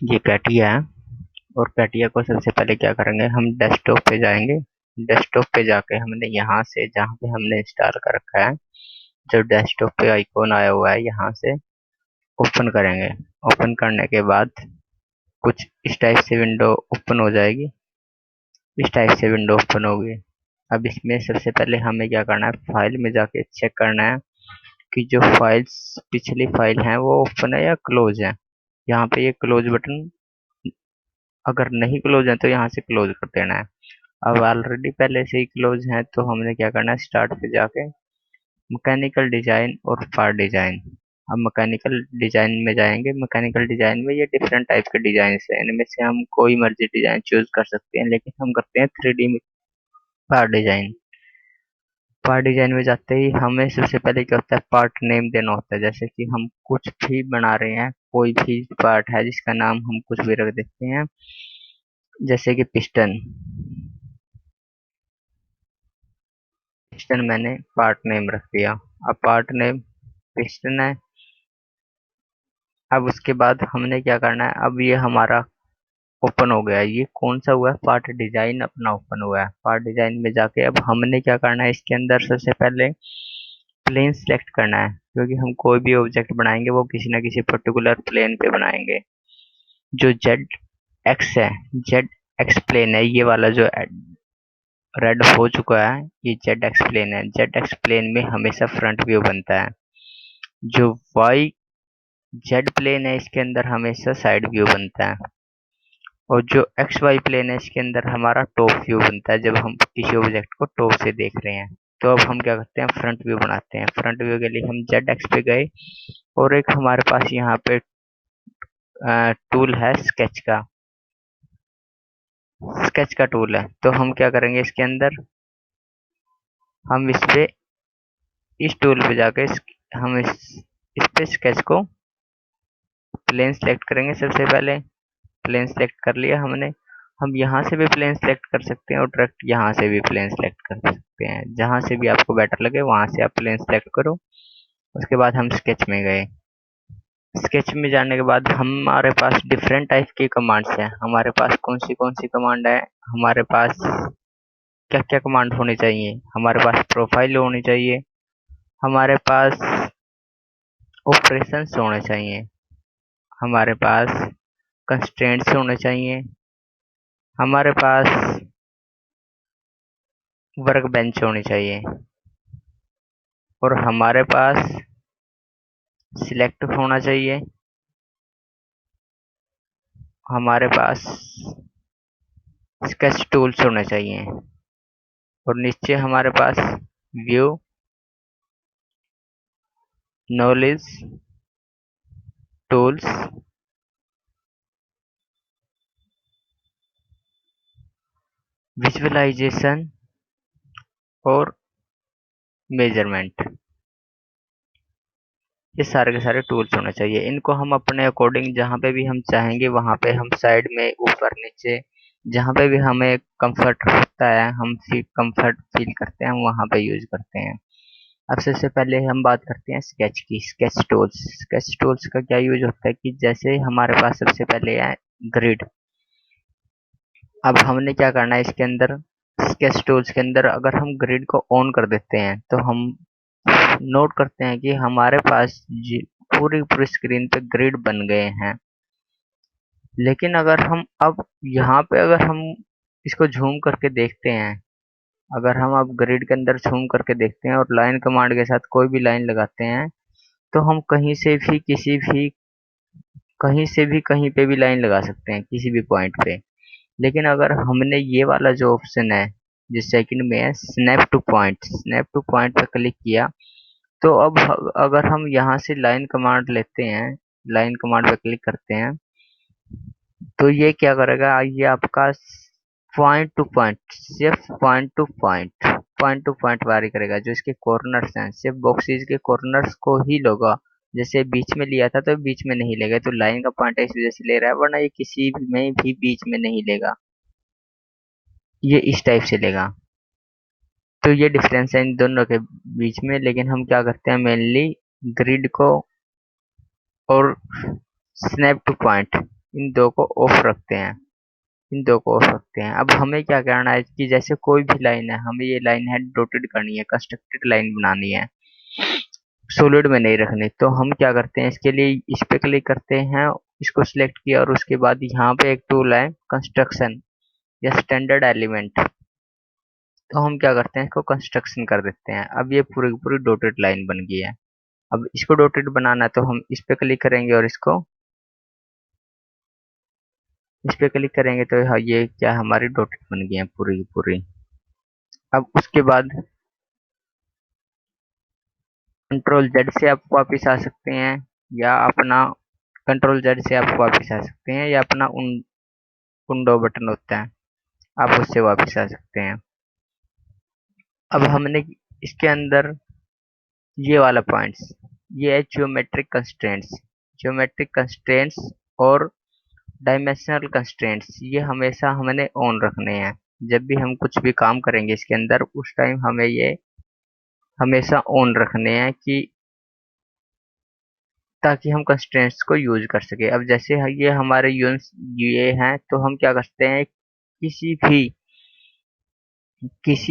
ये कैटिया है। और कैटिया को सबसे पहले क्या करेंगे, हम डेस्कटॉप पे जाएंगे। डेस्कटॉप पे जाके हमने यहाँ से जहाँ पे हमने इंस्टॉल कर रखा है, जो डेस्कटॉप पे आइकॉन आया हुआ है, यहाँ से ओपन करेंगे। ओपन करने के बाद कुछ इस टाइप से विंडो ओपन हो जाएगी। इस टाइप से विंडो ओपन होगी। अब इसमें सबसे पहले हमें क्या करना है, फाइल में जाके चेक करना है कि जो फाइल्स पिछली फाइल हैं वो ओपन है या क्लोज है। यहाँ पे ये क्लोज बटन, अगर नहीं क्लोज है तो यहाँ से क्लोज कर देना है। अब ऑलरेडी पहले से ही क्लोज है तो हमने क्या करना है, स्टार्ट पे जाके मैकेनिकल डिजाइन और पार्ट डिजाइन। अब मैकेनिकल डिजाइन में जाएंगे। मैकेनिकल डिजाइन में ये डिफरेंट टाइप के डिजाइन है, इनमें से हम कोई मर्जी डिजाइन चूज कर सकते हैं, लेकिन हम करते हैं 3D part design. Part design में जाते ही हमें सबसे पहले क्या होता है, पार्ट नेम देना होता है। जैसे कि हम कुछ भी बना रहे हैं, कोई भी पार्ट है जिसका नाम हम कुछ भी रख देते हैं, जैसे कि पिस्टन। पिस्टन मैंने पार्ट नेम रख दिया। अब पार्ट नेम पिस्टन है। अब उसके बाद हमने क्या करना है, अब ये हमारा ओपन हो गया है। ये कौन सा हुआ है, पार्ट डिजाइन अपना ओपन हुआ है। पार्ट डिजाइन में जाके अब हमने क्या करना है, इसके अंदर सबसे पहले प्लेन सेलेक्ट करना है, क्योंकि हम कोई भी ऑब्जेक्ट बनाएंगे वो किसी ना किसी पर्टिकुलर प्लेन पे बनाएंगे। जो जेड एक्स है, जेड एक्स प्लेन है, ये वाला जो रेड हो चुका है, ये जेड एक्स प्लेन है। जेड एक्स प्लेन में हमेशा फ्रंट व्यू बनता है। जो वाई जेड प्लेन है, इसके अंदर हमेशा साइड व्यू बनता है। और जो एक्स वाई प्लेन है, इसके अंदर हमारा टॉप व्यू बनता है, जब हम किसी ऑब्जेक्ट को टॉप से देख रहे हैं। तो अब हम क्या करते हैं, फ्रंट व्यू बनाते हैं। फ्रंट व्यू के लिए हम जेड एक्स पे गए, और एक हमारे पास यहाँ पे टूल है स्केच का। स्केच का टूल है, तो हम क्या करेंगे, इसके अंदर हम इस टूल पे जाके हम इस पे स्केच को प्लेन सेलेक्ट करेंगे। सबसे पहले प्लेन सेलेक्ट कर लिया हमने। हम यहाँ से भी प्लेन सेलेक्ट कर सकते हैं और डायरेक्ट यहाँ से भी प्लेन सेलेक्ट कर सकते हैं। जहाँ से भी आपको बेटर लगे वहां से आप प्लेन सेलेक्ट करो। उसके बाद हम स्केच में गए। स्केच में जाने के बाद हमारे पास डिफरेंट टाइप की कमांड्स हैं। हमारे पास कौन सी कमांड है, हमारे पास क्या क्या कमांड होनी चाहिए। हमारे पास प्रोफाइल होनी चाहिए, हमारे पास ऑपरेशंस होने चाहिए, हमारे पास कंस्ट्रेंट्स होने चाहिए, हमारे पास वर्क बेंच होनी चाहिए, और हमारे पास सिलेक्ट होना चाहिए। हमारे पास स्केच टूल्स होने चाहिए, और नीचे हमारे पास व्यू, नॉलेज, टूल्स, विजुअलाइजेशन और मेजरमेंट, ये सारे के सारे टूल्स होने चाहिए। इनको हम अपने अकॉर्डिंग जहाँ पे भी हम चाहेंगे वहाँ पे हम साइड में, ऊपर नीचे, जहाँ पे भी हमें कंफर्ट होता है, हम कंफर्ट फील करते हैं, हम वहाँ पे यूज करते हैं। अब सबसे पहले हम बात करते हैं स्केच की। स्केच टूल्स, स्केच टूल्स का क्या यूज होता है कि जैसे हमारे पास सबसे पहले है ग्रिड। अब हमने क्या करना है, इसके अंदर स्केच टूल्स के अंदर अगर हम ग्रिड को ऑन कर देते हैं तो हम नोट करते हैं कि हमारे पास पूरी पूरी स्क्रीन पे ग्रिड बन गए हैं। लेकिन अगर हम अब यहाँ पे अगर हम इसको झूम करके देखते हैं, अगर हम अब ग्रिड के अंदर झूम करके देखते हैं और लाइन कमांड के साथ कोई भी लाइन लगाते हैं, तो हम कहीं से भी किसी भी कहीं से भी कहीं पे भी लाइन लगा सकते हैं, किसी भी पॉइंट पे। लेकिन अगर हमने ये वाला जो ऑप्शन है, जिस सेकंड में है snap two point, snap two point पर क्लिक किया, तो अब अगर हम यहाँ से लाइन कमांड लेते हैं, लाइन कमांड पे क्लिक करते हैं, तो ये क्या करेगा, ये आपका पॉइंट टू पॉइंट, सिर्फ पॉइंट टू पॉइंट वारी करेगा। जो इसके कॉर्नर्स हैं, सिर्फ बॉक्सेस के कॉर्नर्स को ही लेगा। जैसे बीच में लिया था तो बीच में नहीं लेगा, तो लाइन का पॉइंट इस वजह से ले रहा है, वरना ये किसी में भी बीच में नहीं लेगा, ये इस टाइप से लेगा। तो ये डिफरेंस है इन दोनों के बीच में। लेकिन हम क्या करते हैं, मेनली ग्रिड को और स्नैप टू पॉइंट, इन दो को ऑफ रखते हैं, इन दो को ऑफ रखते हैं। अब हमें क्या करना है कि जैसे कोई भी लाइन है, हमें ये लाइन है डॉटेड करनी है, कंस्ट्रक्टेड लाइन बनानी है, सॉलिड में नहीं रखनी। तो हम क्या करते हैं, इसके लिए इस पे क्लिक करते हैं, इसको सिलेक्ट किया और उसके बाद यहाँ पे एक टूल है कंस्ट्रक्शन या स्टैंडर्ड एलिमेंट। तो हम क्या करते हैं, इसको कंस्ट्रक्शन कर देते हैं। अब ये पूरी की पूरी डॉटेड लाइन बन गई है। अब इसको डॉटेड बनाना है तो हम इस पे क्लिक करेंगे और इसको इस पे क्लिक करेंगे तो हाँ, ये क्या हमारी डॉटेड बन गई है पूरी की पूरी। अब उसके बाद कंट्रोल जेड से आप वापिस आ सकते हैं, या अपना कंट्रोल जेड से आप वापिस आ सकते हैं, या अपना उंडो बटन होता है, आप उससे वापिस आ सकते हैं। अब हमने इसके अंदर ये वाला पॉइंट्स, ये है ज्योमेट्रिक कंस्ट्रेंट्स। ज्योमेट्रिक कंस्ट्रेंट्स और डायमेंशनल कंस्ट्रेंट्स ये हमेशा हमने ऑन रखने हैं। जब भी हम कुछ भी काम करेंगे इसके अंदर, उस टाइम हमें ये हमेशा ऑन रखने हैं कि ताकि हम कंस्ट्रेंट्स को यूज कर सके। अब जैसे ये हमारे यूनिट्स ये हैं, तो हम क्या करते हैं, किसी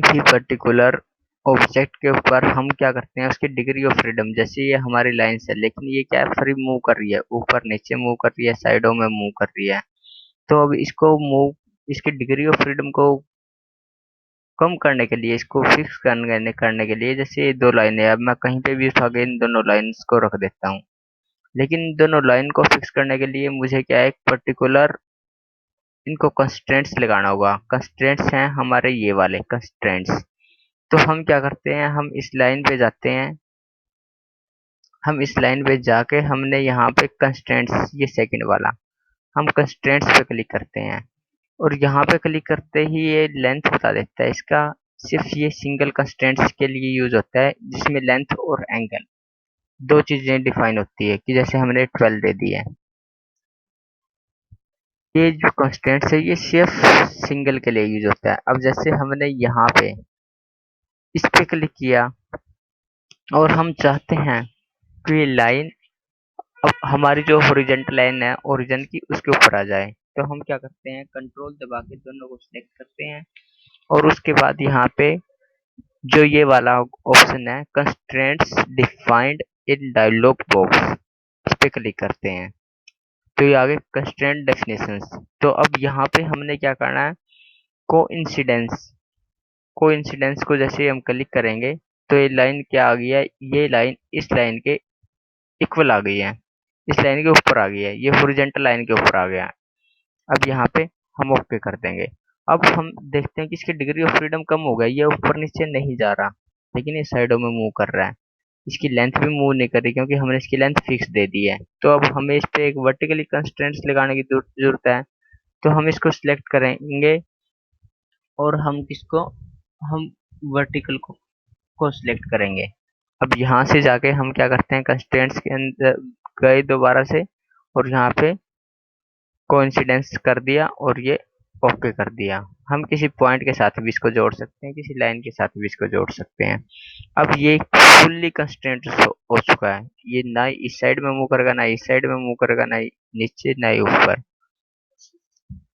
भी पर्टिकुलर ऑब्जेक्ट के ऊपर हम क्या करते हैं, उसकी डिग्री ऑफ फ्रीडम, जैसे ये हमारी लाइंस है लेकिन ये क्या है, फ्री मूव कर रही है, ऊपर नीचे मूव कर रही है, साइडों में मूव कर रही है। तो अब इसको मूव, इसकी डिग्री ऑफ फ्रीडम को कम करने के लिए, इसको फिक्स करने के लिए, जैसे ये दो लाइनें, अब मैं कहीं पे भी उठा के इन दोनों लाइंस को रख देता हूँ। लेकिन इन दोनों लाइन को फिक्स करने के लिए मुझे क्या है, एक पर्टिकुलर इनको कंस्ट्रेंट्स लगाना होगा। कंस्ट्रेंट्स हैं हमारे ये वाले कंस्ट्रेंट्स। तो हम क्या करते हैं, हम इस लाइन पे जाते हैं, हम इस लाइन पे जाके हमने यहाँ पे कंस्ट्रेंट्स, ये सेकंड वाला, हम कंस्ट्रेंट्स पे क्लिक करते हैं और यहाँ पे क्लिक करते ही ये लेंथ बता देता है इसका। सिर्फ ये सिंगल कंस्ट्रेंट्स के लिए यूज होता है, जिसमें लेंथ और एंगल दो चीजें डिफाइन होती है, कि जैसे हमने 12 दे दी है। ये जो कंस्ट्रेंट्स है ये सिर्फ सिंगल के लिए यूज होता है। अब जैसे हमने यहाँ पे इस पे क्लिक किया और हम चाहते हैं कि ये लाइन अब हमारी जो हॉरिजॉन्टल लाइन है ओरिजिन की, उसके ऊपर आ जाए। तो हम क्या करते हैं, कंट्रोल दबा के दोनों को सिलेक्ट करते हैं और उसके बाद यहाँ पे जो ये वाला ऑप्शन है constraints defined in dialog box, इस पे क्लिक करते हैं। तो ये आगे कंस्ट्रेंट डेफिनेशंस। तो अब यहाँ पे हमने क्या करना है, कोइंसिडेंस, कोइंसिडेंस को जैसे हम क्लिक करेंगे तो ये लाइन क्या आ गई है, ये लाइन इस लाइन के इक्वल आ गई है, इस लाइन के ऊपर आ गई है, ये हॉरिजॉन्टल लाइन के ऊपर आ गया है। अब यहाँ पे हम ओके कर देंगे। अब हम देखते हैं कि इसकी डिग्री ऑफ फ्रीडम कम हो गई, ये ऊपर नीचे नहीं जा रहा, लेकिन ये साइडों में मूव कर रहा है। इसकी लेंथ भी मूव नहीं कर रही क्योंकि हमने इसकी लेंथ फिक्स दे दी है। तो अब हमें इस पे एक वर्टिकली कंस्ट्रेंट्स लगाने की जरूरत है। तो हम इसको सिलेक्ट करेंगे और हम किसको, हम वर्टिकल को सिलेक्ट करेंगे। अब यहाँ से जाके हम क्या करते हैं, कंस्ट्रेंट्स के अंदर गए दोबारा से और यहाँ पे कोइंसिडेंस कर दिया और ये ओके कर दिया। हम किसी पॉइंट के साथ भी इसको जोड़ सकते हैं, किसी लाइन के साथ भी इसको जोड़ सकते हैं। अब ये फुल्ली कंस्ट्रेंट हो चुका है, ये ना इस साइड में मूव करेगा, ना इस साइड में मूव करेगा, ना नीचे ना ही ऊपर।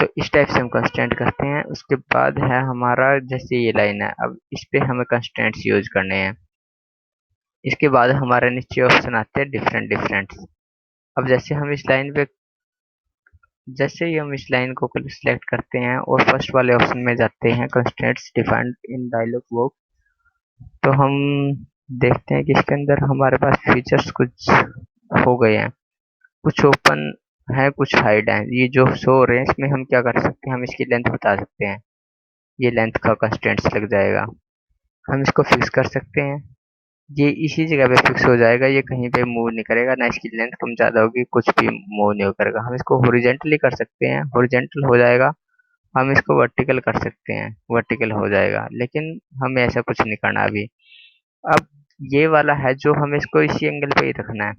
तो इस टाइप से हम कंस्ट्रेंट करते हैं। उसके बाद है हमारा, जैसे ये लाइन है, अब इस पे हमें कंस्ट्रेंट्स यूज करने हैं। इसके बाद हमारे नीचे ऑप्शन आते हैं डिफरेंट डिफरेंट। अब जैसे ही हम इस लाइन को सिलेक्ट करते हैं और फर्स्ट वाले ऑप्शन में जाते हैं constraints defined in dialog box, तो हम देखते हैं कि इसके अंदर हमारे पास फीचर्स कुछ हो गए हैं, कुछ ओपन है, कुछ हाइड है। ये जो शो हो रहे हैं इसमें हम क्या कर सकते हैं, हम इसकी लेंथ बता सकते हैं, ये लेंथ का कंस्ट्रेंट्स लग जाएगा। हम इसको फिक्स कर सकते हैं, ये इसी जगह पे फिक्स हो जाएगा, ये कहीं पे मूव नहीं करेगा, ना इसकी लेंथ कम ज्यादा होगी, कुछ भी मूव नहीं करेगा। हम इसको हॉरिजॉन्टली कर सकते हैं, हॉरिजॉन्टल हो जाएगा। हम इसको वर्टिकल कर सकते हैं, वर्टिकल हो जाएगा, लेकिन हमें ऐसा कुछ नहीं करना अभी। अब ये वाला है जो हमें इसको इसी एंगल पे ही रखना है।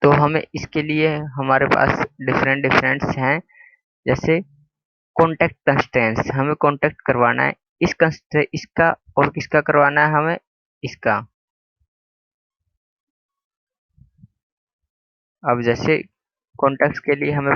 तो हमें इसके लिए हमारे पास डिफरेंट डिफरेंट्स हैं, जैसे कॉन्टेक्ट कंस्ट्रेंट्स, हमें कॉन्टेक्ट करवाना है इसका, और किसका करवाना है हमें, इसका। अब जैसे कॉन्टेक्ट्स के लिए हमें